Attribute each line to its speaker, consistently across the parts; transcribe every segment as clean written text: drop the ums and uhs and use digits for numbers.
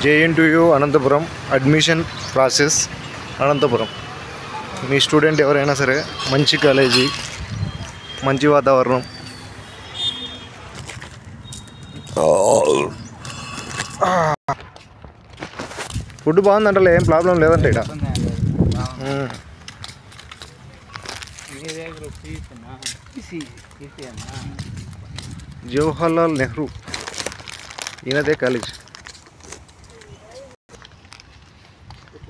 Speaker 1: JNTU Anantapuram admission process Anantapuram. మీ student ఎవరైనా సరే మంచి కాలేజీ, మంచి వాతావరణం, ఫుడ్ బాగుందంటే ఏం ప్రాబ్లం లేదంటే ఇక్కడ. జవహర్లాల్ నెహ్రూ ఈయనదే కాలేజ్.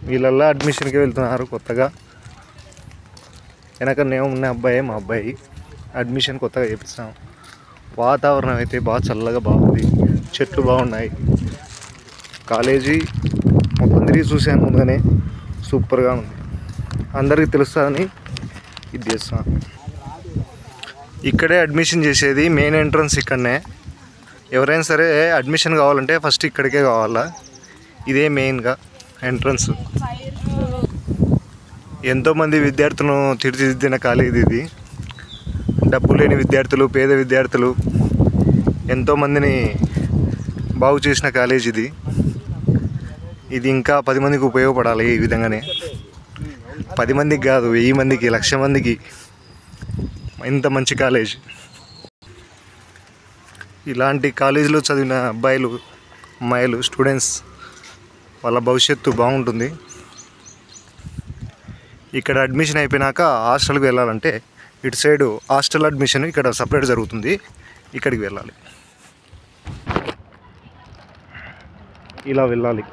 Speaker 1: వీళ్ళల్లా అడ్మిషన్కి వెళ్తున్నారు కొత్తగా. వెనక నేమ్ ఉన్న అబ్బాయి మా అబ్బాయి అడ్మిషన్ కొత్తగా చేపిస్తాం. వాతావరణం అయితే బాగా చల్లగా బాగుంది, చెట్లు బాగున్నాయి. కాలేజీ మొత్తం తిరిగి చూసాను ముందుగానే, సూపర్గా ఉంది. అందరికీ తెలుస్తుందని ఇది చేస్తాను. ఇక్కడే అడ్మిషన్ చేసేది, మెయిన్ ఎంట్రన్స్ ఇక్కడనే. ఎవరైనా సరే అడ్మిషన్ కావాలంటే ఫస్ట్ ఇక్కడికే కావాలా. ఇదే మెయిన్గా ఎంట్రన్స్. ఎంతోమంది విద్యార్థులను తీర్చిదిద్దిన కాలేజ్ ఇది. డబ్బు లేని విద్యార్థులు, పేద విద్యార్థులు ఎంతోమందిని బాగు చేసిన కాలేజ్ ఇది. ఇది ఇంకా 10 మందికి ఉపయోగపడాలి. ఈ విధంగానే 10 మందికి కాదు, 1000 మందికి, 1,00,000 మందికి ఇంత మంచి కాలేజ్. ఇలాంటి కాలేజీలో చదివిన అబ్బాయిలు, అమ్మాయిలు, స్టూడెంట్స్ వాళ్ళ భవిష్యత్తు బాగుంటుంది. ఇక్కడ అడ్మిషన్ అయిపోయినాక హాస్టల్కి వెళ్ళాలంటే ఇటు సైడు హాస్టల్ అడ్మిషన్ ఇక్కడ సపరేట్ జరుగుతుంది, ఇక్కడికి వెళ్ళాలి. ఇలా వెళ్ళాలి.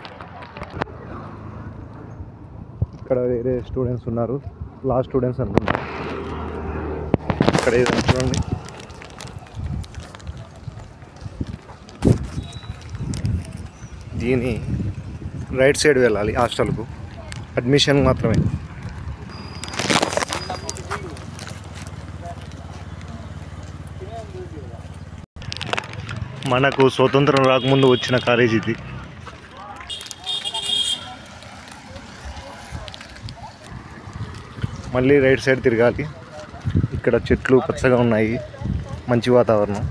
Speaker 1: ఇక్కడ వేరే స్టూడెంట్స్ ఉన్నారు, లా స్టూడెంట్స్ అనుకుంటారు. ఇక్కడ ఏదైనా చూడండి, దీని రైట్ సైడ్ వెళ్ళాలి హాస్టల్కు, అడ్మిషన్ మాత్రమే. మనకు స్వతంత్రం రాకముందు వచ్చిన కాలేజ్ ఇది. మళ్ళీ రైట్ సైడ్ తిరగాలి. ఇక్కడ చెట్లు పచ్చగా ఉన్నాయి, మంచి వాతావరణం.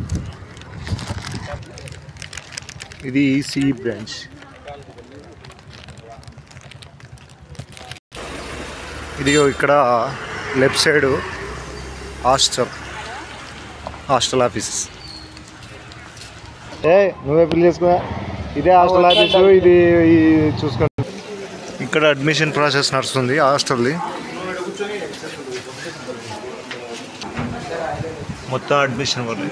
Speaker 1: ఇది ఈసీ బ్రాంచ్. ఇది ఇక్కడ లెఫ్ట్ సైడ్ హాస్టల్ ఆఫీసెస్. నువ్వే పిల్ చేసుకున్నా. ఇదే హాస్టల్ ఆఫీసు, ఇది చూసుకోండి. ఇక్కడ అడ్మిషన్ ప్రాసెస్ నడుస్తుంది హాస్టల్ది. మొత్తం అడ్మిషన్ వాళ్ళు